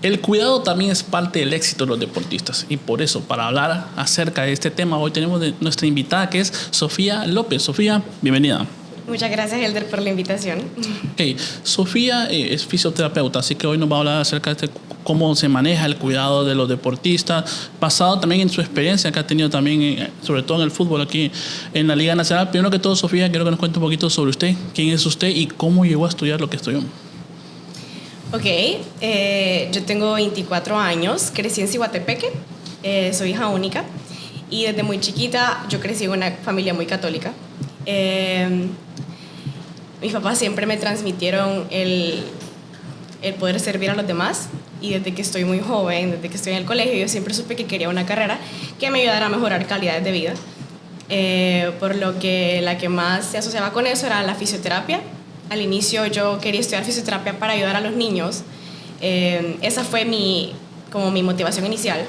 El cuidado también es parte del éxito de los deportistas y por eso, para hablar acerca de este tema, hoy tenemos nuestra invitada que es Sofía López. Sofía, bienvenida. Muchas gracias, Elder, por la invitación. Okay. Sofía es fisioterapeuta, así que hoy nos va a hablar acerca de cómo se maneja el cuidado de los deportistas, basado también en su experiencia que ha tenido también, sobre todo en el fútbol aquí en la Liga Nacional. Primero que todo, Sofía, quiero que nos cuente un poquito sobre usted, quién es usted y cómo llegó a estudiar lo que estudió. Ok, yo tengo 24 años, crecí en Ciguatepeque, soy hija única y desde muy chiquita yo crecí en una familia muy católica. Mis papás siempre me transmitieron el poder servir a los demás y desde que estoy muy joven, desde que estoy en el colegio, yo siempre supe que quería una carrera que me ayudara a mejorar calidades de vida. Por lo que la que más se asociaba con eso era la fisioterapia. Al inicio yo quería estudiar fisioterapia para ayudar a los niños. Esa fue mi motivación inicial,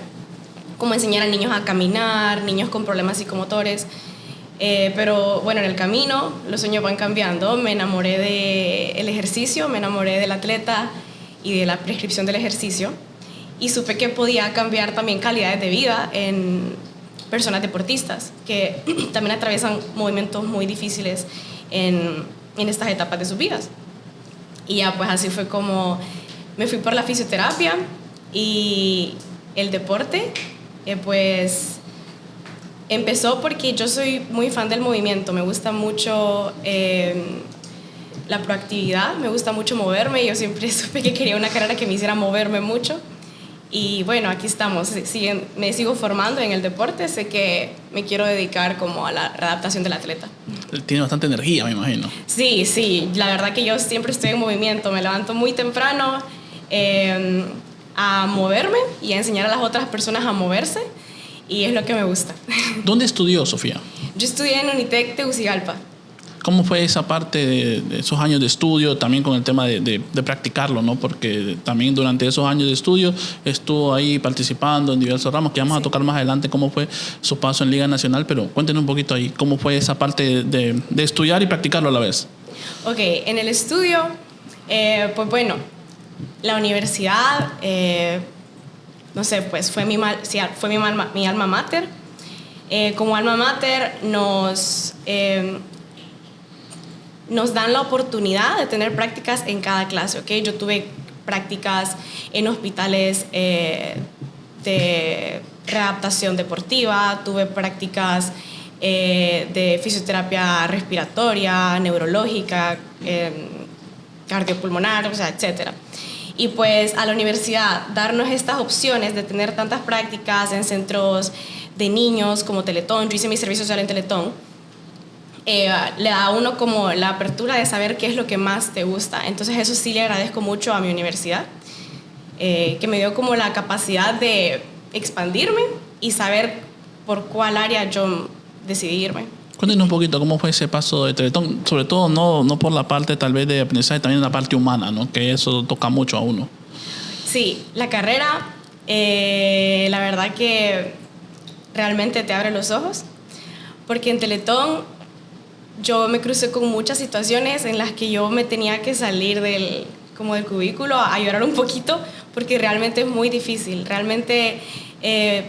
como enseñar a niños a caminar, niños con problemas psicomotores. Pero bueno, en el camino los sueños van cambiando. Me enamoré del ejercicio, me enamoré del atleta y de la prescripción del ejercicio y supe que podía cambiar también calidades de vida en personas deportistas que también atraviesan movimientos muy difíciles en estas etapas de sus vidas. Y ya pues así fue como me fui por la fisioterapia y el deporte pues empezó porque yo soy muy fan del movimiento, me gusta mucho la proactividad, me gusta mucho moverme, yo siempre supe que quería una carrera que me hiciera moverme mucho y bueno, aquí estamos, me sigo formando en el deporte, sé que me quiero dedicar como a la readaptación del atleta. Tiene bastante energía, me imagino. Sí, la verdad que yo siempre estoy en movimiento, me levanto muy temprano a moverme y a enseñar a las otras personas a moverse. Y es lo que me gusta. ¿Dónde estudió, Sofía? Yo estudié en Unitec Tegucigalpa. ¿Cómo fue esa parte de esos años de estudio, también con el tema de practicarlo, ¿no? Porque también durante esos años de estudio estuvo ahí participando en diversos ramos, que vamos a tocar más adelante cómo fue su paso en Liga Nacional, pero cuéntenos un poquito ahí, cómo fue esa parte de estudiar y practicarlo a la vez. Ok, en el estudio, pues bueno, la universidad... no sé, pues fue mi alma mater. Como alma mater nos dan la oportunidad de tener prácticas en cada clase, ¿ok? Yo tuve prácticas en hospitales de readaptación deportiva, tuve prácticas de fisioterapia respiratoria, neurológica, cardiopulmonar, o sea, etcétera. Y pues a la universidad darnos estas opciones de tener tantas prácticas en centros de niños como Teletón, yo hice mi servicio social en Teletón, le da a uno como la apertura de saber qué es lo que más te gusta. Entonces eso sí le agradezco mucho a mi universidad, que me dio como la capacidad de expandirme y saber por cuál área yo decidí irme. Cuéntenos un poquito cómo fue ese paso de Teletón, sobre todo no por la parte tal vez de aprendizaje, también la parte humana, ¿no? Que eso toca mucho a uno. Sí, la carrera, la verdad que realmente te abre los ojos, porque en Teletón yo me crucé con muchas situaciones en las que yo me tenía que salir del cubículo a llorar un poquito, porque realmente es muy difícil, realmente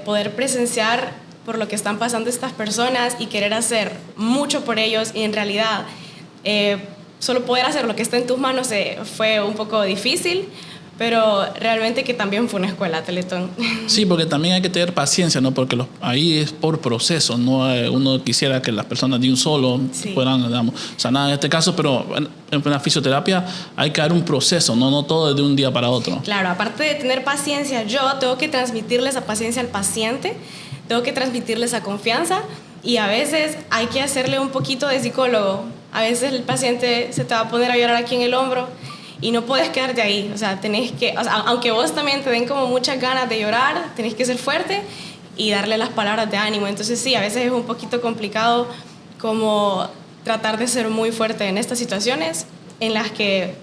poder presenciar por lo que están pasando estas personas y querer hacer mucho por ellos y en realidad solo poder hacer lo que está en tus manos fue un poco difícil, pero realmente que también fue una escuela, Teletón. Sí, porque también hay que tener paciencia, ¿no? Porque ahí es por proceso, ¿no? Uno quisiera que las personas de un solo puedan, digamos, sanar en este caso, pero en la fisioterapia hay que dar un proceso, no todo de un día para otro. Claro, aparte de tener paciencia, yo tengo que transmitirle esa paciencia al paciente, tengo que transmitirle esa confianza y a veces hay que hacerle un poquito de psicólogo. A veces el paciente se te va a poner a llorar aquí en el hombro y no puedes quedarte ahí. O sea, aunque vos también te den como muchas ganas de llorar, tenés que ser fuerte y darle las palabras de ánimo. Entonces sí, a veces es un poquito complicado como tratar de ser muy fuerte en estas situaciones en las que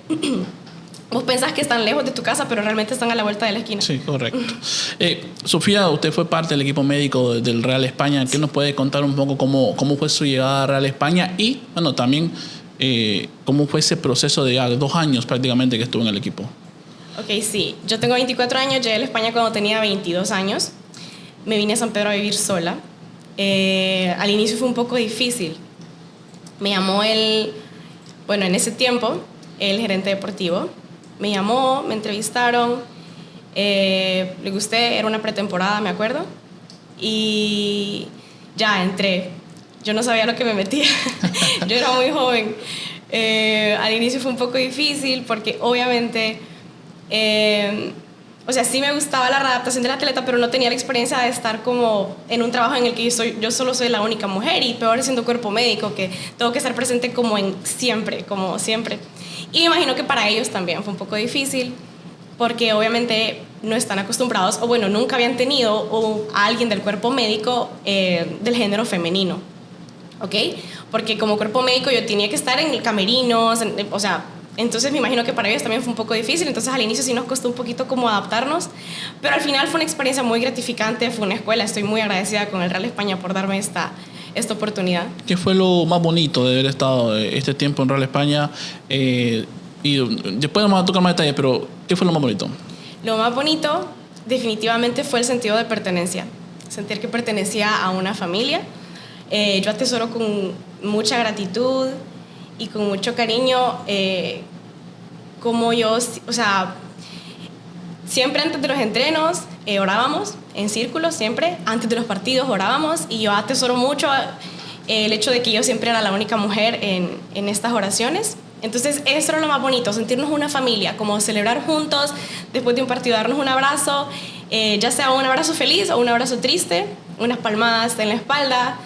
vos pensás que están lejos de tu casa, pero realmente están a la vuelta de la esquina. Sí, correcto. Sofía, usted fue parte del equipo médico del Real España. ¿Qué nos puede contar un poco cómo fue su llegada a Real España? Y, bueno, también cómo fue ese proceso de 2 años prácticamente que estuvo en el equipo. Ok, sí. Yo tengo 24 años, llegué a España cuando tenía 22 años. Me vine a San Pedro a vivir sola. Al inicio fue un poco difícil. Me llamó en ese tiempo, el gerente deportivo. Me llamó, me entrevistaron, le gusté, era una pretemporada, me acuerdo. Y ya entré. Yo no sabía lo que me metía. Yo era muy joven. Al inicio fue un poco difícil porque obviamente... o sea, sí me gustaba la adaptación del atleta, pero no tenía la experiencia de estar como en un trabajo en el que yo solo soy la única mujer y peor siendo cuerpo médico, que tengo que estar presente como siempre. Y me imagino que para ellos también fue un poco difícil porque obviamente no están acostumbrados, o bueno, nunca habían tenido a alguien del cuerpo médico del género femenino, ¿ok? Porque como cuerpo médico yo tenía que estar en el camerino, o sea... Entonces me imagino que para ellos también fue un poco difícil, entonces al inicio sí nos costó un poquito como adaptarnos, pero al final fue una experiencia muy gratificante, fue una escuela, estoy muy agradecida con el Real España por darme esta oportunidad. ¿Qué fue lo más bonito de haber estado este tiempo en Real España? Y después vamos a tocar más detalles, pero ¿qué fue lo más bonito? Lo más bonito definitivamente fue el sentido de pertenencia, sentir que pertenecía a una familia. Yo atesoro con mucha gratitud y con mucho cariño, como yo, o sea, siempre antes de los entrenos orábamos en círculo, siempre antes de los partidos orábamos, y yo atesoro mucho el hecho de que yo siempre era la única mujer en estas oraciones. Entonces eso era lo más bonito, sentirnos una familia, como celebrar juntos después de un partido, darnos un abrazo, ya sea un abrazo feliz o un abrazo triste, unas palmadas en la espalda,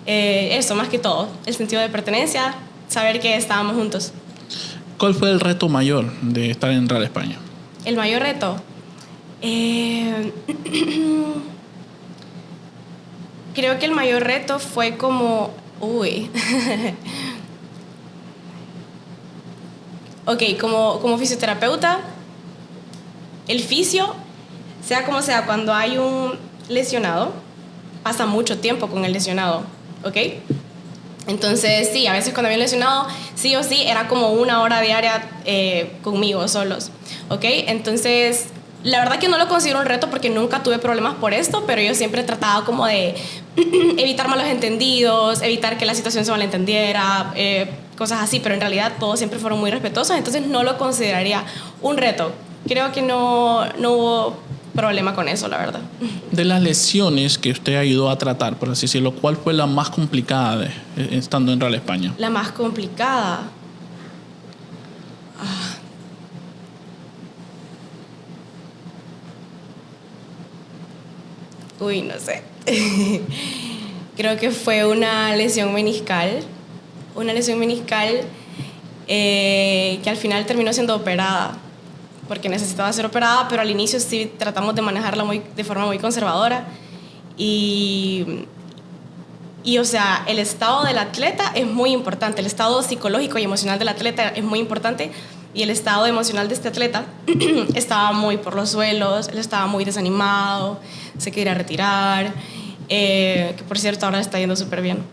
eso más que todo, el sentido de pertenencia, saber que estábamos juntos. ¿Cuál fue el reto mayor de estar en Real España? El mayor reto, creo que el mayor reto fue como, como fisioterapeuta, el fisio, sea como sea, cuando hay un lesionado, pasa mucho tiempo con el lesionado, ¿ok? Entonces, sí, a veces cuando había un lesionado, sí o sí, era como 1 hora diaria conmigo solos, ¿ok? Entonces, la verdad que no lo considero un reto porque nunca tuve problemas por esto, pero yo siempre trataba como de evitar malos entendidos, evitar que la situación se malentendiera, cosas así, pero en realidad todos siempre fueron muy respetuosos, entonces no lo consideraría un reto. Creo que no hubo problema con eso, la verdad. De las lesiones que usted ayudó a tratar, por así decirlo, ¿cuál fue la más complicada estando en Real España? La más complicada. No sé. Creo que fue una lesión meniscal. Que al final terminó siendo operada, porque necesitaba ser operada, pero al inicio sí tratamos de manejarla de forma muy conservadora. Y o sea, el estado del atleta es muy importante, el estado psicológico y emocional del atleta es muy importante, y el estado emocional de este atleta estaba muy por los suelos, él estaba muy desanimado, se quería retirar, que por cierto ahora está yendo súper bien.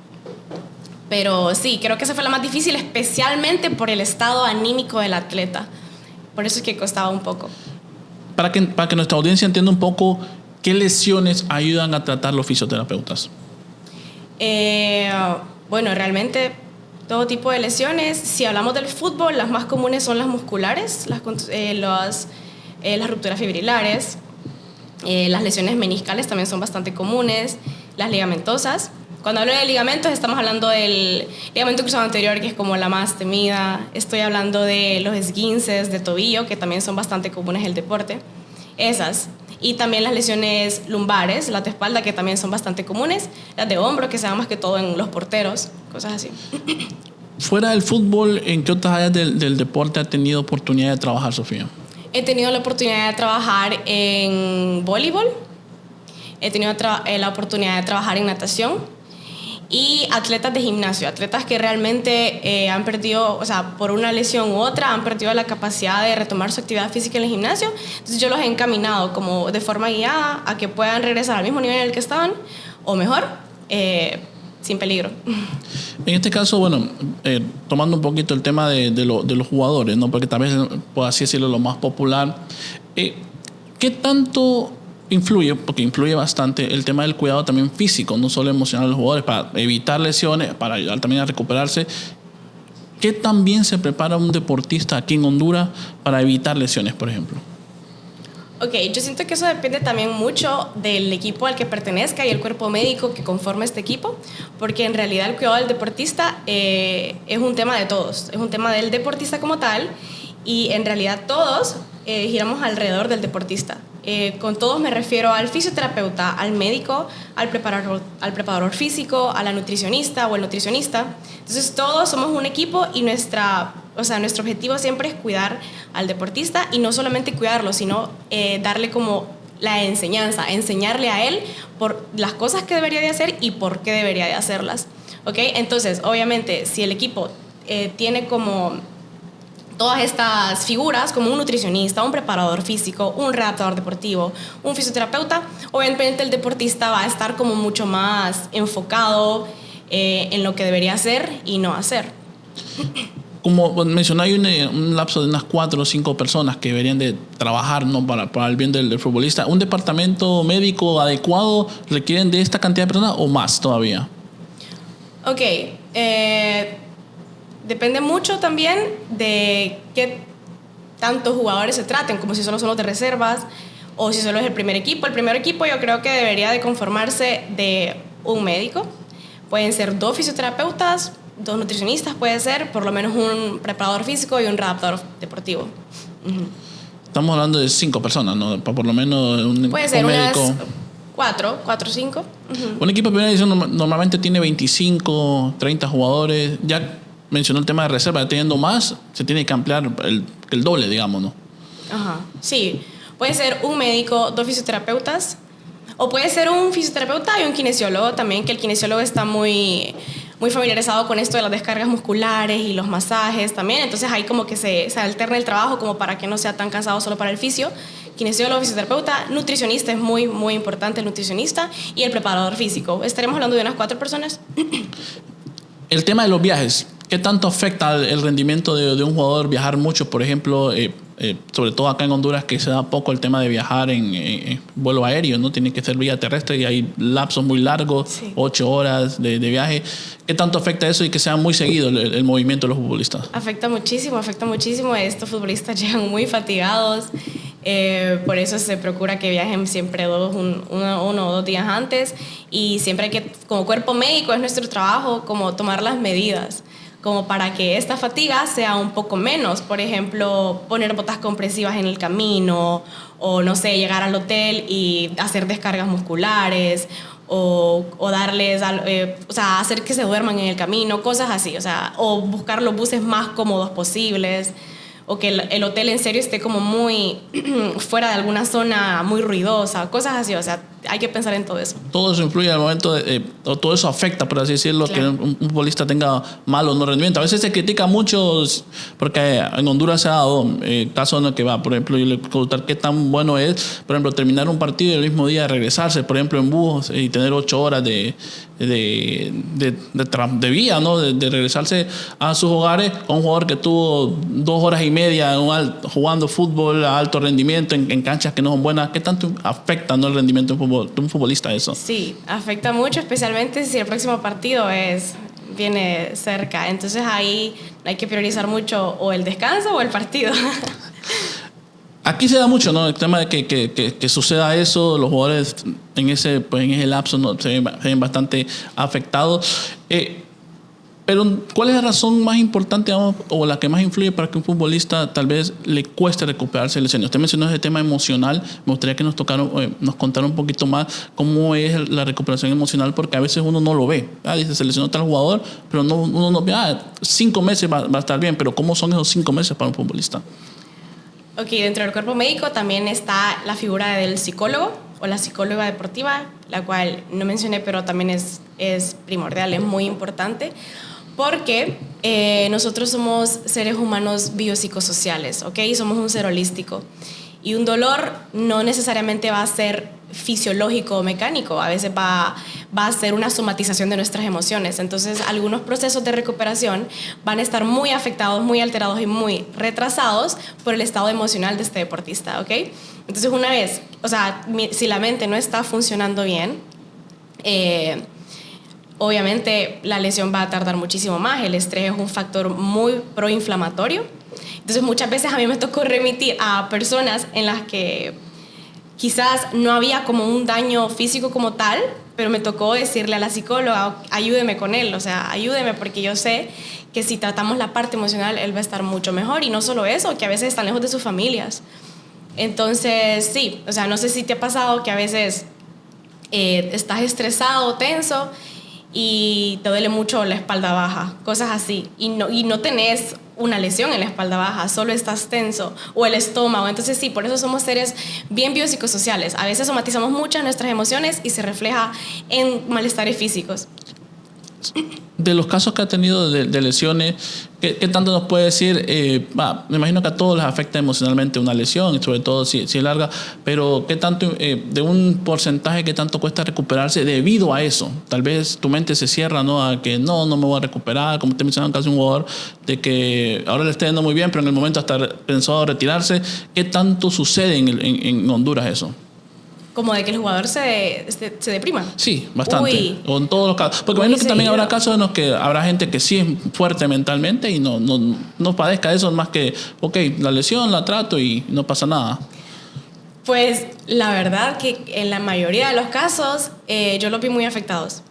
Pero sí, creo que esa fue la más difícil, especialmente por el estado anímico del atleta. Por eso es que costaba un poco. Para que nuestra audiencia entienda un poco, ¿qué lesiones ayudan a tratar los fisioterapeutas? Bueno, realmente todo tipo de lesiones. Si hablamos del fútbol, las más comunes son las musculares, las rupturas fibrilares, las lesiones meniscales también son bastante comunes, las ligamentosas. Cuando hablo de ligamentos, estamos hablando del ligamento cruzado anterior, que es como la más temida. Estoy hablando de los esguinces de tobillo, que también son bastante comunes en el deporte. Esas. Y también las lesiones lumbares, las de espalda, que también son bastante comunes. Las de hombro, que se dan más que todo en los porteros, cosas así. Fuera del fútbol, ¿en qué otras áreas del deporte ha tenido oportunidad de trabajar, Sofía? He tenido la oportunidad de trabajar en voleibol. He tenido la oportunidad de trabajar en natación. Y atletas de gimnasio, atletas que realmente han perdido, o sea, por una lesión u otra, han perdido la capacidad de retomar su actividad física en el gimnasio. Entonces yo los he encaminado como de forma guiada a que puedan regresar al mismo nivel en el que estaban, o mejor, sin peligro. En este caso, bueno, tomando un poquito el tema de los jugadores, ¿no? Porque tal vez, por así decirlo, lo más popular, ¿qué tanto influye? Porque influye bastante el tema del cuidado también físico, no solo emocional de los jugadores, para evitar lesiones, para ayudar también a recuperarse. ¿Qué tan bien se prepara un deportista aquí en Honduras para evitar lesiones, por ejemplo? Ok, yo siento que eso depende también mucho del equipo al que pertenezca y el cuerpo médico que conforma este equipo, porque en realidad el cuidado del deportista es un tema de todos, es un tema del deportista como tal, y en realidad todos giramos alrededor del deportista. Con todos me refiero al fisioterapeuta, al médico, al preparador físico, a la nutricionista o el nutricionista. Entonces todos somos un equipo y nuestro objetivo siempre es cuidar al deportista, y no solamente cuidarlo, sino darle como la enseñanza, enseñarle a él por las cosas que debería de hacer y por qué debería de hacerlas. ¿Okay? Entonces, obviamente, si el equipo tiene como todas estas figuras, como un nutricionista, un preparador físico, un readaptador deportivo, un fisioterapeuta, obviamente el deportista va a estar como mucho más enfocado en lo que debería hacer y no hacer. Como mencioné, hay un lapso de unas 4 o 5 personas que deberían de trabajar, ¿no? para el bien del futbolista. ¿Un departamento médico adecuado requieren de esta cantidad de personas o más todavía? Ok, depende mucho también de qué tantos jugadores se traten, como si solo son los de reservas o si solo es el primer equipo. El primer equipo yo creo que debería de conformarse de un médico, pueden ser 2 fisioterapeutas, 2 nutricionistas, puede ser por lo menos un preparador físico y un readaptador deportivo. Estamos hablando de 5 personas, ¿no? Por lo menos puede ser un médico. Unas 4 o 5. Un equipo de primera división normalmente tiene 25, 30 jugadores. Ya mencionó el tema de reserva, teniendo más, se tiene que ampliar el doble, digamos, ¿no? Ajá, sí. Puede ser un médico, 2 fisioterapeutas, o puede ser un fisioterapeuta y un kinesiólogo también, que el kinesiólogo está muy familiarizado con esto de las descargas musculares y los masajes también. Entonces ahí como que se alterna el trabajo como para que no sea tan cansado solo para el fisio. Kinesiólogo, fisioterapeuta, nutricionista, es muy, muy importante el nutricionista, y el preparador físico. Estaremos hablando de unas 4 personas. El tema de los viajes, ¿qué tanto afecta el rendimiento de un jugador viajar mucho? Por ejemplo, sobre todo acá en Honduras, que se da poco el tema de viajar en vuelo aéreo, ¿no? Tiene que ser vía terrestre y hay lapsos muy largos, sí. 8 horas de viaje. ¿Qué tanto afecta eso y que sea muy seguido el movimiento de los futbolistas? Afecta muchísimo. Estos futbolistas llegan muy fatigados. Por eso se procura que viajen siempre uno o 2 días antes, y siempre hay que, como cuerpo médico, es nuestro trabajo como tomar las medidas como para que esta fatiga sea un poco menos. Por ejemplo, poner botas compresivas en el camino, o no sé, llegar al hotel y hacer descargas musculares, o darles, hacer que se duerman en el camino, cosas así, o buscar los buses más cómodos posibles, o que el hotel en serio esté como muy fuera de alguna zona muy ruidosa, cosas así. Hay que pensar en todo eso. Todo eso influye al momento o todo eso afecta, por así decirlo, claro, que un futbolista tenga mal o no rendimiento. A veces se critica mucho porque en Honduras se ha dado casos en el que va, por ejemplo, yo le quiero contar qué tan bueno es, por ejemplo, terminar un partido y el mismo día regresarse, por ejemplo, en bus, y tener 8 horas de vía, ¿no? De regresarse a sus hogares, con un jugador que tuvo 2 horas y media jugando fútbol a alto rendimiento en canchas que no son buenas. ¿Qué tanto afecta, ¿no?, el rendimiento de un futbolista eso? Sí, afecta mucho, especialmente si el próximo partido viene cerca. Entonces ahí hay que priorizar mucho o el descanso o el partido. Aquí se da mucho, ¿no?, el tema de que suceda eso. Los jugadores en ese lapso, ¿no?, se ven bastante afectados. Pero ¿cuál es la razón más importante, digamos, o la que más influye para que un futbolista tal vez le cueste recuperarse de lesiones? Usted mencionó ese tema emocional. Me gustaría que nos contara un poquito más cómo es la recuperación emocional, porque a veces uno no lo ve. Dice, se lesionó tal jugador, pero uno no ve, 5 meses va a estar bien, pero ¿cómo son esos 5 meses para un futbolista? Ok, dentro del cuerpo médico también está la figura del psicólogo o la psicóloga deportiva, la cual no mencioné, pero también es primordial, es muy importante, porque nosotros somos seres humanos biopsicosociales, ¿ok? Somos un ser holístico. Y un dolor no necesariamente va a ser fisiológico o mecánico, a veces va a ser una somatización de nuestras emociones. Entonces, algunos procesos de recuperación van a estar muy afectados, muy alterados y muy retrasados por el estado emocional de este deportista, ¿ok? Entonces, una vez, o sea, si la mente no está funcionando bien, obviamente la lesión va a tardar muchísimo más. El estrés es un factor muy proinflamatorio. Entonces, muchas veces a mí me tocó remitir a personas en las que quizás no había como un daño físico como tal, pero me tocó decirle a la psicóloga, ayúdeme con él, o sea, ayúdeme porque yo sé que si tratamos la parte emocional, él va a estar mucho mejor. Y no solo eso, que a veces están lejos de sus familias. Entonces, sí, o sea, no sé si te ha pasado que a veces estás estresado, tenso, y te duele mucho la espalda baja, cosas así, y no tenés una lesión en la espalda baja, solo estás tenso, o el estómago. Entonces sí, por eso somos seres bien biopsicosociales. A veces somatizamos muchas nuestras emociones y se refleja en malestares físicos. De los casos que ha tenido de lesiones, ¿qué tanto nos puede decir? Me imagino que a todos les afecta emocionalmente una lesión, y sobre todo si es larga, pero ¿qué tanto, de un porcentaje, qué tanto cuesta recuperarse debido a eso? Tal vez tu mente se cierra, ¿no? A que no me voy a recuperar, como te mencionaba casi un jugador, de que ahora le está yendo muy bien, pero en el momento hasta pensado retirarse. ¿Qué tanto sucede en Honduras eso? Como de que el jugador se deprima. Sí, bastante. Uy. O en todos los casos. Porque imagino que también habrá casos en los que habrá gente que sí es fuerte mentalmente y no padezca eso, más que, ok, la lesión la trato y no pasa nada. Pues la verdad que en la mayoría de los casos yo los vi muy afectados.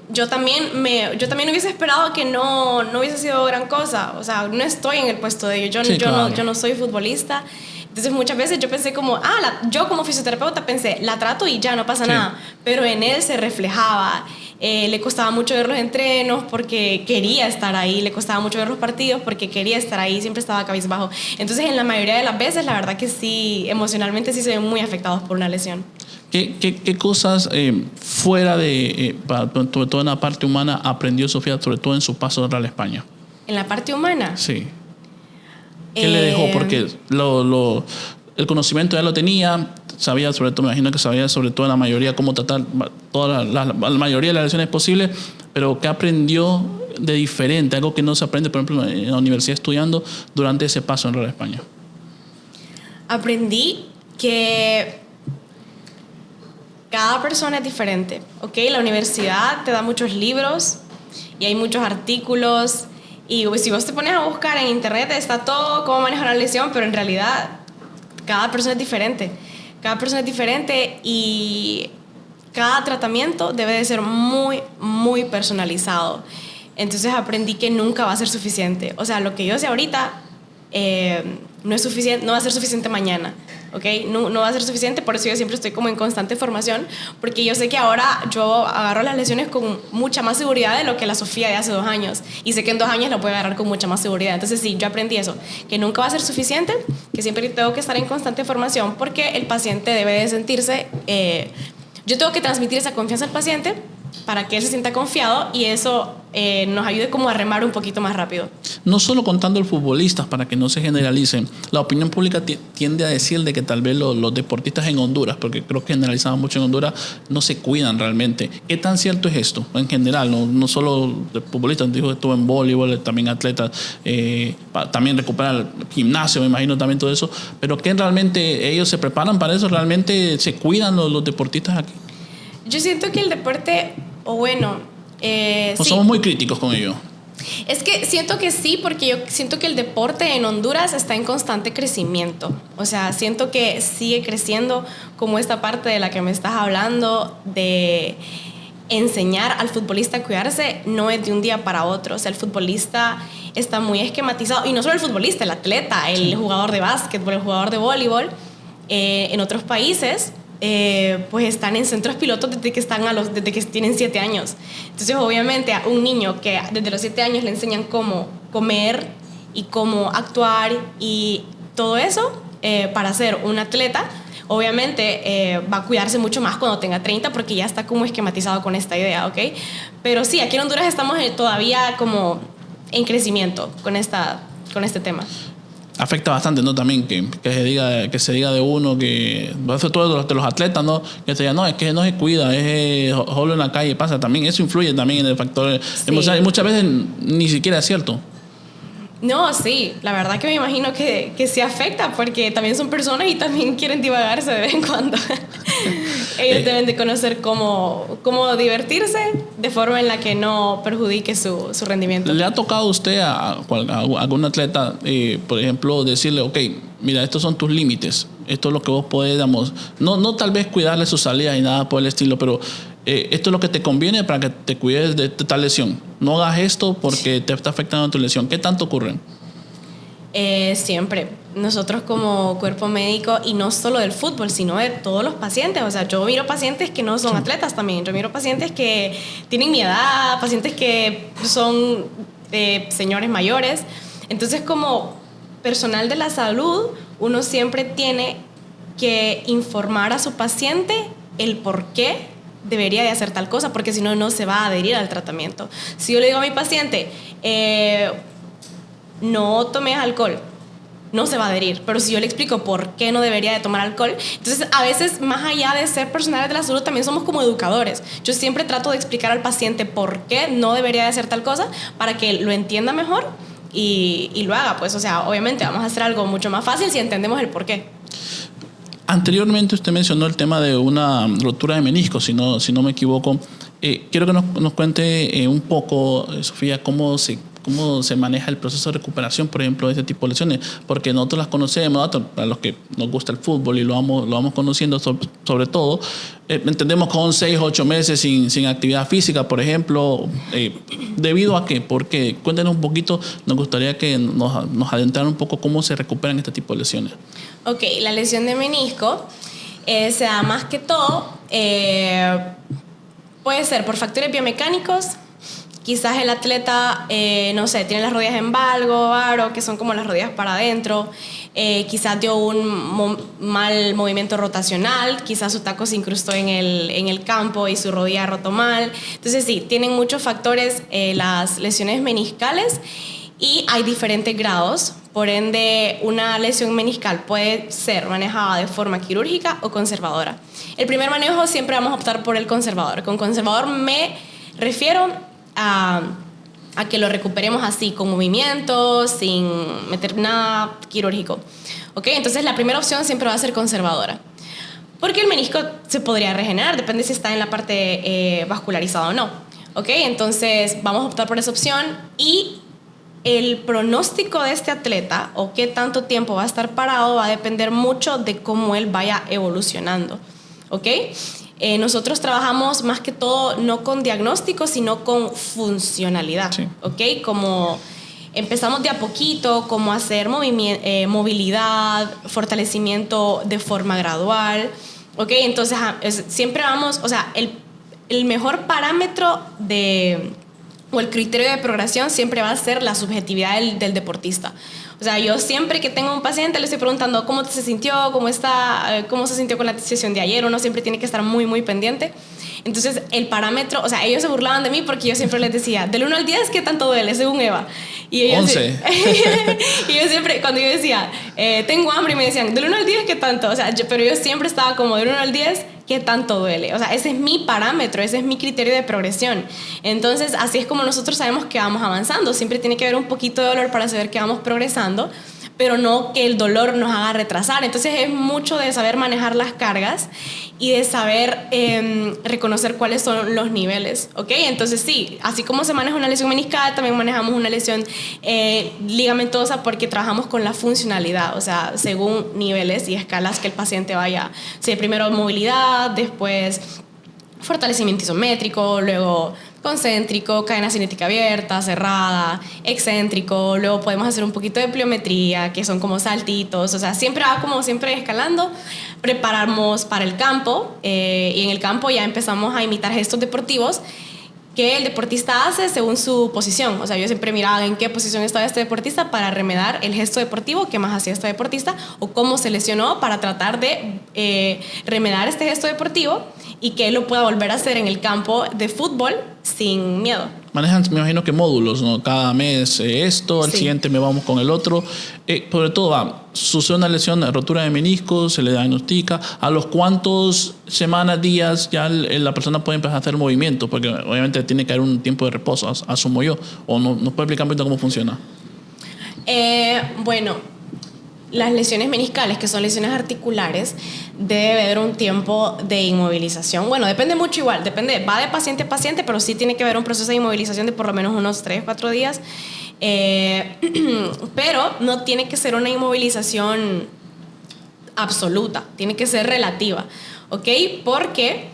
Yo también hubiese esperado que no hubiese sido gran cosa. O sea, no estoy en el puesto de ellos. Yo no soy futbolista. Entonces muchas veces yo pensé como, yo como fisioterapeuta pensé, la trato y ya no pasa nada. Pero en él se reflejaba. Le costaba mucho ver los entrenos porque quería estar ahí. Le costaba mucho ver los partidos porque quería estar ahí. Siempre estaba cabizbajo. Entonces en la mayoría de las veces la verdad que sí, emocionalmente sí se ven muy afectados por una lesión. ¿Qué cosas fuera de sobre todo en la parte humana aprendió Sofía, sobre todo en su paso de Real España? ¿En la parte humana? Sí. ¿Qué le dejó? Porque el conocimiento ya lo tenía, sabía sobre todo, me imagino que sabía sobre todo en la mayoría cómo tratar la mayoría de las lesiones posibles, pero ¿qué aprendió de diferente? Algo que no se aprende, por ejemplo, en la universidad estudiando durante ese paso en Real España. Aprendí que cada persona es diferente, ¿ok? La universidad te da muchos libros y hay muchos artículos. Y si vos te pones a buscar en internet, está todo cómo manejar una lesión, pero en realidad cada persona es diferente. Cada persona es diferente y cada tratamiento debe de ser muy, muy personalizado. Entonces aprendí que nunca va a ser suficiente. O sea, lo que yo sé ahorita no es suficiente, no va a ser suficiente mañana. ¿Okay? No va a ser suficiente, por eso yo siempre estoy como en constante formación, porque yo sé que ahora yo agarro las lesiones con mucha más seguridad de lo que la Sofía de hace 2 años, y sé que en 2 años la voy a agarrar con mucha más seguridad. Entonces sí, yo aprendí eso, que nunca va a ser suficiente, que siempre tengo que estar en constante formación, porque el paciente debe de sentirse, yo tengo que transmitir esa confianza al paciente para que él se sienta confiado y eso nos ayude como a remar un poquito más rápido. No solo contando los futbolistas para que no se generalicen, la opinión pública tiende a decir de que tal vez los deportistas en Honduras, porque creo que generalizamos mucho en Honduras, no se cuidan realmente. ¿Qué tan cierto es esto en general? No solo de futbolistas, dijo que estuvo en voleibol, también atletas, también recuperar el gimnasio, me imagino también todo eso, pero ¿qué realmente ellos se preparan para eso? ¿Realmente se cuidan los deportistas aquí? Yo siento que el deporte, sí. Somos muy críticos con ello. Es que siento que sí, porque yo siento que el deporte en Honduras está en constante crecimiento. O sea, siento que sigue creciendo, como esta parte de la que me estás hablando, de enseñar al futbolista a cuidarse, no es de un día para otro. O sea, el futbolista está muy esquematizado, y no solo el futbolista, el atleta, el jugador de básquetbol, el jugador de voleibol, en otros países pues están en centros pilotos desde que tienen 7 años. Entonces obviamente a un niño que desde los 7 años le enseñan cómo comer y cómo actuar y todo eso para ser un atleta, obviamente va a cuidarse mucho más cuando tenga 30 porque ya está como esquematizado con esta idea, ¿ok? Pero sí, aquí en Honduras estamos todavía como en crecimiento con este tema. afecta bastante, ¿no? También que se diga de uno, que sobre todo de los atletas, ¿no? Que se diga, no, es que no se cuida, es solo en la calle pasa. También eso influye también en el factor emocional. Y muchas veces ni siquiera es cierto. No, sí, la verdad que me imagino que sí afecta, porque también son personas y también quieren divagarse de vez en cuando. Ellos deben de conocer cómo divertirse de forma en la que no perjudique su rendimiento. ¿Le ha tocado a usted a algún atleta, por ejemplo, decirle, ok, mira, estos son tus límites, esto es lo que vos podés, digamos, no tal vez cuidarle sus salidas y nada por el estilo, pero esto es lo que te conviene para que te cuides de tal lesión? No hagas esto porque te está afectando tu lesión. ¿Qué tanto ocurre? Siempre. Nosotros como cuerpo médico, y no solo del fútbol, sino de todos los pacientes. O sea, yo miro pacientes que no son atletas también. Yo miro pacientes que tienen mi edad, pacientes que son señores mayores. Entonces, como personal de la salud, uno siempre tiene que informar a su paciente el por qué debería de hacer tal cosa, porque si no, no se va a adherir al tratamiento. Si yo le digo a mi paciente, no tomes alcohol, no se va a adherir. Pero si yo le explico por qué no debería de tomar alcohol, entonces a veces, más allá de ser personales de la salud, también somos como educadores. Yo siempre trato de explicar al paciente por qué no debería de hacer tal cosa, para que lo entienda mejor y lo haga. Pues, o sea, obviamente vamos a hacer algo mucho más fácil si entendemos el por qué. Anteriormente usted mencionó el tema de una rotura de menisco, si no me equivoco. Quiero que nos cuente un poco, Sofía, cómo se maneja el proceso de recuperación, por ejemplo, de este tipo de lesiones, porque nosotros las conocemos, para los que nos gusta el fútbol y lo vamos conociendo sobre todo, entendemos con 6 o 8 meses sin actividad física, por ejemplo, ¿debido a qué? Porque cuéntenos un poquito, nos gustaría que nos adentraran un poco cómo se recuperan este tipo de lesiones. Ok, la lesión de menisco se da más que todo, puede ser por factores biomecánicos. Quizás el atleta, no sé, tiene las rodillas en valgo, varo, que son como las rodillas para adentro. Quizás dio un mal movimiento rotacional. Quizás su taco se incrustó en el campo y su rodilla rotó mal. Entonces sí, tienen muchos factores las lesiones meniscales y hay diferentes grados. Por ende, una lesión meniscal puede ser manejada de forma quirúrgica o conservadora. El primer manejo siempre vamos a optar por el conservador. Con conservador me refiero a que lo recuperemos así, con movimientos, sin meter nada quirúrgico. ¿Ok? Entonces la primera opción siempre va a ser conservadora. Porque el menisco se podría regenerar, depende si está en la parte vascularizada o no. ¿Ok? Entonces vamos a optar por esa opción. Y el pronóstico de este atleta, o qué tanto tiempo va a estar parado, va a depender mucho de cómo él vaya evolucionando. ¿Ok? Nosotros trabajamos más que todo no con diagnóstico, sino con funcionalidad. Sí. ¿Ok? Como empezamos de a poquito, como hacer movilidad, fortalecimiento de forma gradual. ¿Ok? Entonces siempre vamos, o sea, el mejor parámetro o el criterio de progresión siempre va a ser la subjetividad del deportista. O sea, yo siempre que tengo un paciente le estoy preguntando cómo se sintió, cómo se sintió con la sesión de ayer. Uno siempre tiene que estar muy, muy pendiente. Entonces, el parámetro, o sea, ellos se burlaban de mí porque yo siempre les decía, del 1 al 10, ¿qué tanto duele? Según Eva. Y ellos 11. Y yo siempre, cuando yo decía, tengo hambre, y me decían, del 1 al 10, ¿qué tanto? O sea, pero yo siempre estaba como, del 1 al 10, ¿qué tanto duele? O sea, ese es mi parámetro, ese es mi criterio de progresión. Entonces, así es como nosotros sabemos que vamos avanzando. Siempre tiene que haber un poquito de dolor para saber que vamos progresando, pero no que el dolor nos haga retrasar. Entonces, es mucho de saber manejar las cargas y de saber reconocer cuáles son los niveles, ¿ok? Entonces, sí, así como se maneja una lesión meniscal, también manejamos una lesión ligamentosa, porque trabajamos con la funcionalidad, o sea, según niveles y escalas que el paciente vaya. Sí, primero movilidad, después fortalecimiento isométrico, luego concéntrico, cadena cinética abierta, cerrada, excéntrico, luego podemos hacer un poquito de pliometría, que son como saltitos, o sea, siempre va como siempre escalando. Preparamos para el campo, y en el campo ya empezamos a imitar gestos deportivos que el deportista hace según su posición. O sea, yo siempre miraba en qué posición estaba este deportista para remedar el gesto deportivo que más hacía este deportista, o cómo se lesionó, para tratar de remedar este gesto deportivo y que él lo pueda volver a hacer en el campo de fútbol sin miedo. manejan, me imagino que módulos, ¿no? Cada mes esto, al Sí. siguiente me vamos con el otro. Sobre todo, sucede una lesión, rotura de menisco, se le diagnostica. ¿A los cuántos semanas, días ya la persona puede empezar a hacer movimiento? Porque obviamente tiene que haber un tiempo de reposo, asumo yo. ¿O no? ¿Nos puede explicar un poquito cómo funciona? Bueno, las lesiones meniscales, que son lesiones articulares, debe haber un tiempo de inmovilización. Bueno, depende mucho igual, va de paciente a paciente, pero sí tiene que haber un proceso de inmovilización de por lo menos unos 3-4 días. Pero no tiene que ser una inmovilización absoluta, tiene que ser relativa, ¿ok? Porque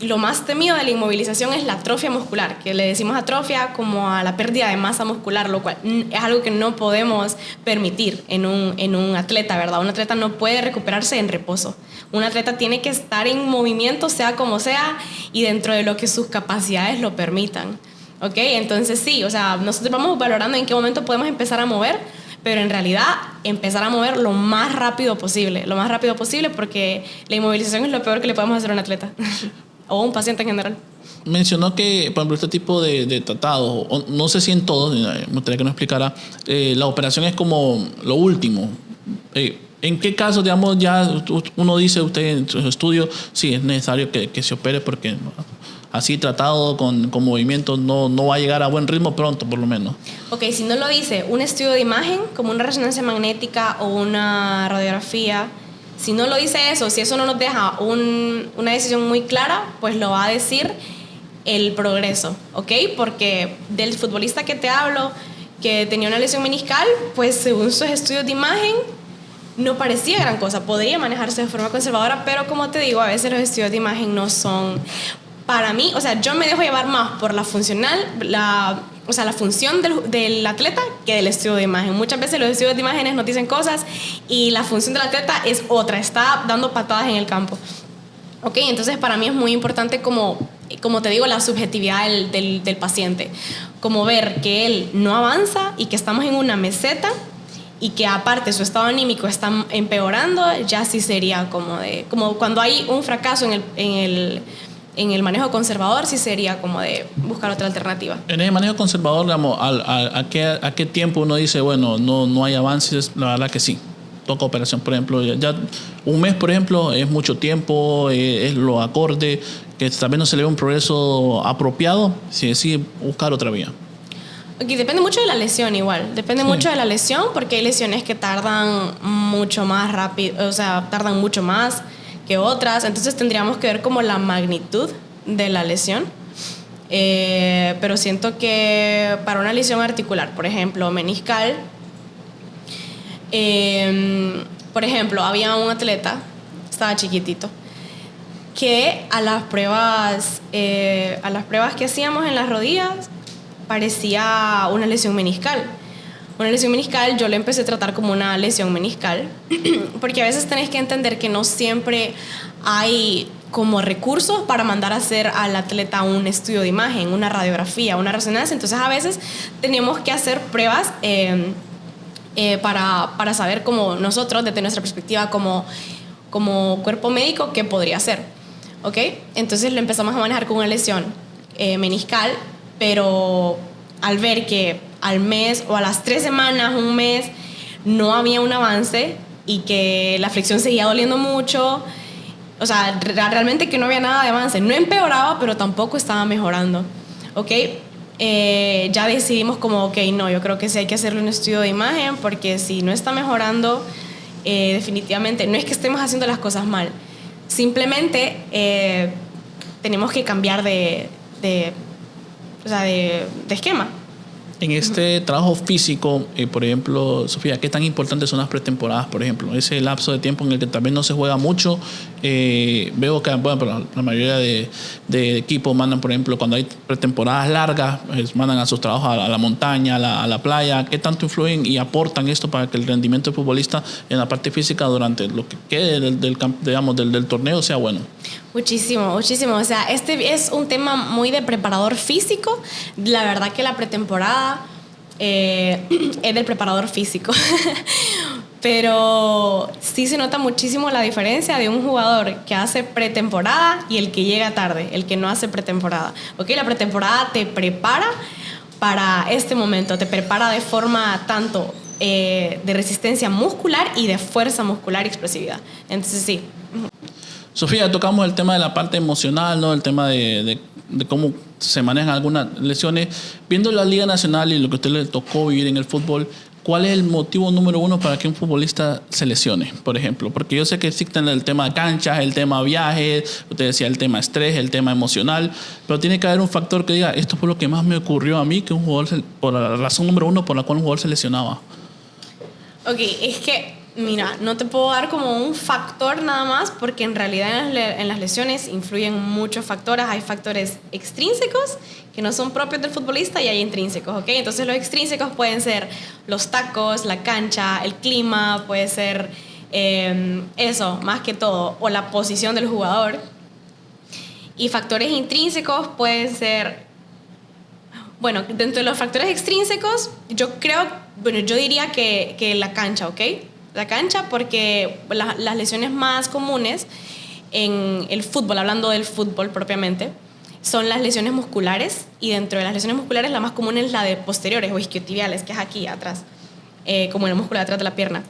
lo más temido de la inmovilización es la atrofia muscular, que le decimos atrofia como a la pérdida de masa muscular, lo cual es algo que no podemos permitir en un atleta, ¿verdad? Un atleta no puede recuperarse en reposo. Un atleta tiene que estar en movimiento, sea como sea, y dentro de lo que sus capacidades lo permitan, ¿ok? Entonces sí, nosotros vamos valorando en qué momento podemos empezar a mover, pero en realidad empezar a mover lo más rápido posible, porque la inmovilización es lo peor que le podemos hacer a un atleta. O un paciente en general. Mencionó que, por ejemplo, este tipo de tratados, no sé si en todos, me gustaría que nos explicara, la operación es como lo último. ¿En qué caso, digamos, ya uno dice, usted en su estudio, sí, es necesario que se opere porque así tratado con movimientos no va a llegar a buen ritmo pronto, por lo menos? Ok, si no lo dice un estudio de imagen, como una resonancia magnética o una radiografía, si no lo dice eso, si eso no nos deja una decisión muy clara, pues lo va a decir el progreso, ¿ok? Porque del futbolista que te hablo, que tenía una lesión meniscal, pues según sus estudios de imagen, no parecía gran cosa. Podría manejarse de forma conservadora, pero como te digo, a veces los estudios de imagen no son... Para mí, yo me dejo llevar más por la funcional, la función del atleta que del estudio de imagen. Muchas veces los estudios de imágenes nos dicen cosas y la función del atleta es otra, está dando patadas en el campo. Ok, entonces para mí es muy importante como te digo, la subjetividad del paciente. Como ver que él no avanza y que estamos en una meseta y que aparte su estado anímico está empeorando, ya sí sería como cuando hay un fracaso en el manejo conservador, sí sería como de buscar otra alternativa. En el manejo conservador, digamos, ¿a qué tiempo uno dice, bueno, no hay avances? La verdad que sí, toca operación. Por ejemplo, ya un mes, por ejemplo, es mucho tiempo, es lo acorde, que también no se le ve un progreso apropiado, si decide buscar otra vía. Okay, depende mucho de la lesión igual, mucho de la lesión, porque hay lesiones que tardan mucho más rápido, tardan mucho más que otras, entonces tendríamos que ver como la magnitud de la lesión, pero siento que para una lesión articular, por ejemplo, meniscal, por ejemplo, había un atleta, estaba chiquitito, que a las pruebas que hacíamos en las rodillas parecía una lesión meniscal. Una lesión meniscal yo lo empecé a tratar como una lesión meniscal porque a veces tenés que entender que no siempre hay como recursos para mandar a hacer al atleta un estudio de imagen, una radiografía, una resonancia. Entonces a veces tenemos que hacer pruebas para saber como nosotros, desde nuestra perspectiva como cuerpo médico, qué podría ser, ¿ok? Entonces lo empezamos a manejar con una lesión meniscal, pero al ver que al mes o a las 3 semanas, un mes, no había un avance y que la flexión seguía doliendo mucho, realmente que no había nada de avance. No empeoraba, pero tampoco estaba mejorando, ¿ok? Ya decidimos como, ok, no, yo creo que sí hay que hacerle un estudio de imagen, porque si no está mejorando, definitivamente, no es que estemos haciendo las cosas mal, simplemente tenemos que cambiar de esquema. En este trabajo físico, por ejemplo, Sofía, ¿qué tan importantes son las pretemporadas, por ejemplo? Ese lapso de tiempo en el que también no se juega mucho. Veo que la mayoría de equipos mandan, por ejemplo, cuando hay pretemporadas largas, mandan a sus trabajos a la montaña, a la playa. ¿Qué tanto influyen y aportan esto para que el rendimiento del futbolista en la parte física durante lo que quede del torneo sea bueno? Muchísimo. Este es un tema muy de preparador físico. La verdad que la pretemporada es del preparador físico. Pero sí se nota muchísimo la diferencia de un jugador que hace pretemporada y el que llega tarde, el que no hace pretemporada. ¿Ok? La pretemporada te prepara para este momento, te prepara de forma tanto de resistencia muscular y de fuerza muscular y explosividad. Entonces sí. Sofía, tocamos el tema de la parte emocional, ¿no? El tema de cómo se manejan algunas lesiones. Viendo la Liga Nacional y lo que a usted le tocó vivir en el fútbol, ¿cuál es el motivo número uno para que un futbolista se lesione, por ejemplo? Porque yo sé que existen el tema de canchas, el tema viajes, usted decía el tema estrés, el tema emocional, pero tiene que haber un factor que diga, esto fue lo que más me ocurrió a mí, que un jugador, por la razón número uno por la cual un jugador se lesionaba. Ok, es que, mira, no te puedo dar como un factor nada más, porque en realidad en las lesiones influyen muchos factores. Hay factores extrínsecos que no son propios del futbolista y hay intrínsecos, ¿ok? Entonces los extrínsecos pueden ser los tacos, la cancha, el clima, puede ser eso, más que todo, o la posición del jugador. Y factores intrínsecos pueden ser, bueno, dentro de los factores extrínsecos, yo diría que la cancha, ¿ok? La cancha, porque las lesiones más comunes en el fútbol, hablando del fútbol propiamente, son las lesiones musculares, y dentro de las lesiones musculares la más común es la de posteriores o isquiotibiales, que es aquí atrás, como el músculo de atrás de la pierna.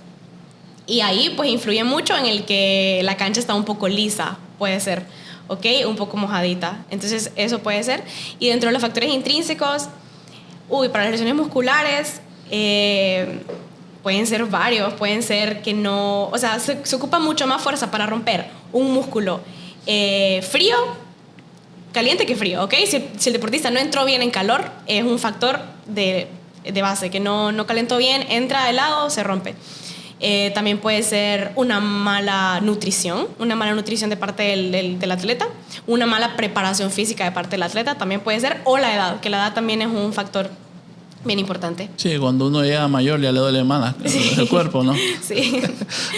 Y ahí pues influye mucho en el que la cancha está un poco lisa, puede ser, ¿ok? Un poco mojadita. Entonces eso puede ser. Y dentro de los factores intrínsecos, para las lesiones musculares, pueden ser varios, pueden ser que no, o sea, se ocupa mucho más fuerza para romper un músculo frío, caliente que frío, ¿ok? Si el deportista no entró bien en calor, es un factor de base, que no calentó bien, entra helado, se rompe. También puede ser una mala nutrición de parte del atleta, una mala preparación física de parte del atleta también puede ser, o la edad, que la edad también es un factor bien importante. Sí, cuando uno llega mayor ya le duele más el cuerpo, ¿no? Sí.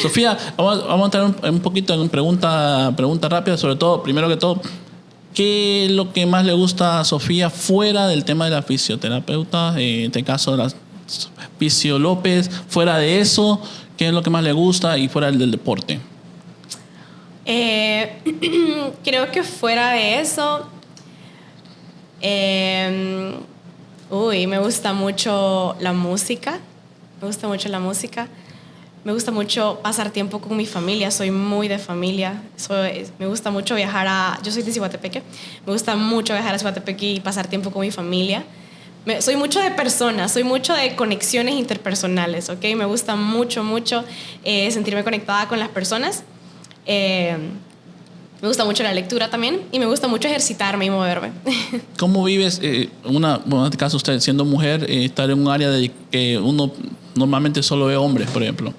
Sofía, vamos a entrar un poquito en pregunta rápida, sobre todo, primero que todo, ¿qué es lo que más le gusta a Sofía fuera del tema de la fisioterapeuta? En este caso de la Fisio López, fuera de eso, ¿qué es lo que más le gusta y fuera del deporte? Creo que fuera de eso, me gusta mucho la música. Me gusta mucho pasar tiempo con mi familia. Soy muy de familia. Me gusta mucho viajar yo soy de Ciguatepeque. Me gusta mucho viajar a Ciguatepeque y pasar tiempo con mi familia. Soy mucho de personas, soy mucho de conexiones interpersonales, ¿ok? Me gusta mucho sentirme conectada con las personas. Me gusta mucho la lectura también y me gusta mucho ejercitarme y moverme. ¿Cómo vives, en este caso usted siendo mujer, estar en un área de que uno normalmente solo ve hombres, por ejemplo?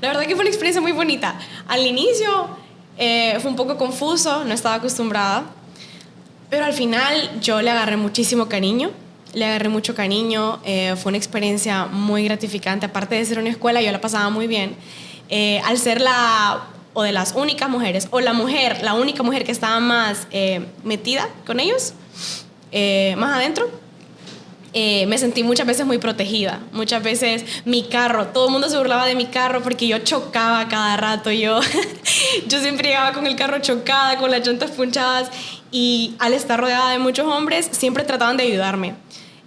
La verdad que fue una experiencia muy bonita. Al inicio fue un poco confuso, no estaba acostumbrada, pero al final yo le agarré muchísimo cariño. Fue una experiencia muy gratificante. Aparte de ser una escuela, yo la pasaba muy bien. Al ser de las únicas mujeres, o la única mujer que estaba más metida con ellos, más adentro, me sentí muchas veces muy protegida. Muchas veces mi carro, todo el mundo se burlaba de mi carro porque yo chocaba cada rato. Yo siempre llegaba con el carro chocada, con las llantas punchadas, y al estar rodeada de muchos hombres siempre trataban de ayudarme.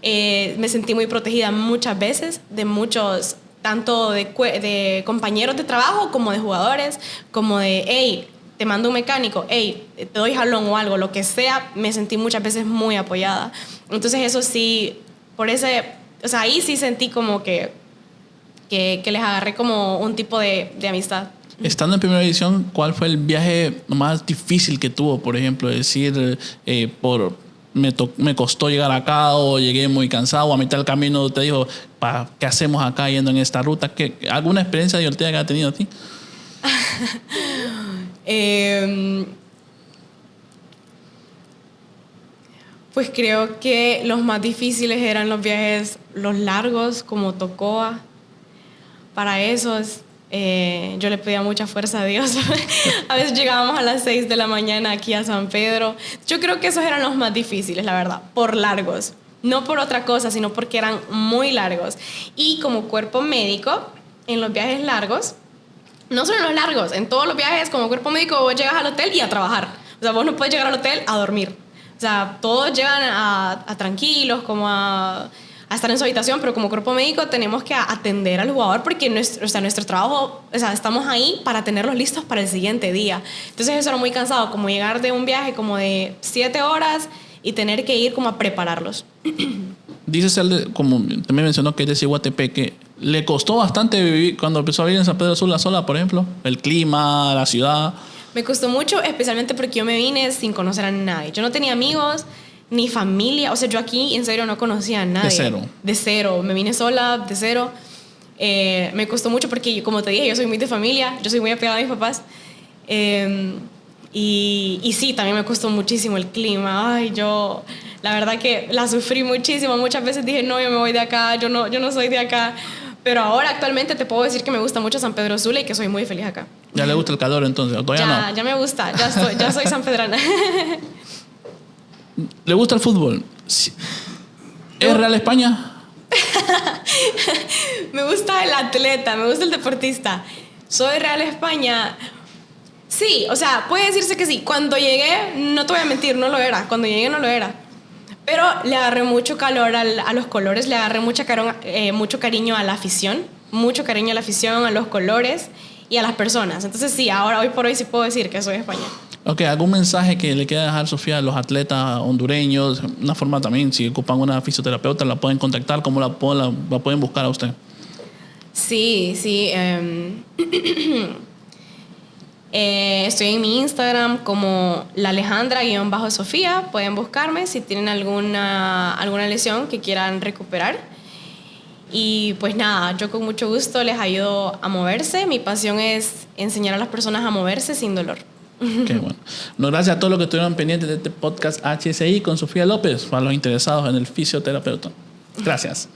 Me sentí muy protegida muchas veces de muchos, tanto de compañeros de trabajo como de jugadores, como de, hey, te mando un mecánico, hey, te doy jalón o algo, lo que sea. Me sentí muchas veces muy apoyada. Entonces eso sí, ahí sí sentí como que les agarré como un tipo de amistad. Estando en primera división, ¿cuál fue el viaje más difícil que tuvo? Por ejemplo, decir, me costó llegar acá, o llegué muy cansado, o a mitad del camino te dijo, ¿qué hacemos acá yendo en esta ruta? ¿Alguna experiencia divertida que has tenido a ti? Pues creo que los más difíciles eran los viajes, los largos, como Tocoa. Para esos, yo le pedía mucha fuerza a Dios. A veces llegábamos a las 6 de la mañana aquí a San Pedro. Yo creo que esos eran los más difíciles, la verdad, por largos. No por otra cosa, sino porque eran muy largos. Y como cuerpo médico, en los viajes largos, no solo en los largos, en todos los viajes como cuerpo médico vos llegas al hotel y a trabajar. O sea, vos no puedes llegar al hotel a dormir. O sea, todos llegan a tranquilos, como a estar en su habitación, pero como cuerpo médico tenemos que atender al jugador porque nuestro trabajo, o sea, estamos ahí para tenerlos listos para el siguiente día. Entonces eso era muy cansado, como llegar de un viaje como de 7 horas y tener que ir como a prepararlos. Dices, como también mencionó que es de Ciguatepeque, ¿le costó bastante vivir cuando empezó a vivir en San Pedro Sula sola, por ejemplo? El clima, la ciudad. Me costó mucho, especialmente porque yo me vine sin conocer a nadie. Yo no tenía amigos ni familia. O sea, yo aquí en serio no conocía a nadie. De cero. De cero. Me vine sola, de cero. Me costó mucho porque, como te dije, yo soy muy de familia. Yo soy muy apegada a mis papás. Y sí, también me costó muchísimo el clima. Ay, yo la verdad que la sufrí muchísimo. Muchas veces dije, no, yo me voy de acá, yo no soy de acá. Pero ahora actualmente te puedo decir que me gusta mucho San Pedro Sula y que soy muy feliz acá. ¿Ya le gusta el calor entonces? ¿O todavía no? Ya me gusta, ya soy sanpedrana. ¿Le gusta el fútbol? ¿Es Real España? Me gusta el atleta, me gusta el deportista. ¿Soy Real España? Sí, o sea, puede decirse que sí. Cuando llegué, no te voy a mentir, no lo era. Cuando llegué no lo era. Pero le agarré mucho calor a los colores, le agarré mucho cariño a la afición, mucho cariño a la afición, a los colores y a las personas. Entonces sí, ahora, hoy por hoy sí puedo decir que soy de España. Ok, ¿algún mensaje que le quiera dejar, Sofía, a los atletas hondureños? Una forma también, si ocupan una fisioterapeuta, la pueden contactar, ¿cómo la pueden buscar a usted? Sí. Estoy en mi Instagram como laAlejandra_Sofía. Pueden buscarme si tienen alguna lesión que quieran recuperar. Y pues nada, yo con mucho gusto les ayudo a moverse. Mi pasión es enseñar a las personas a moverse sin dolor. Qué bueno. No, gracias a todos los que estuvieron pendientes de este podcast HSI con Sofía López, para los interesados en el fisioterapeuta. Gracias.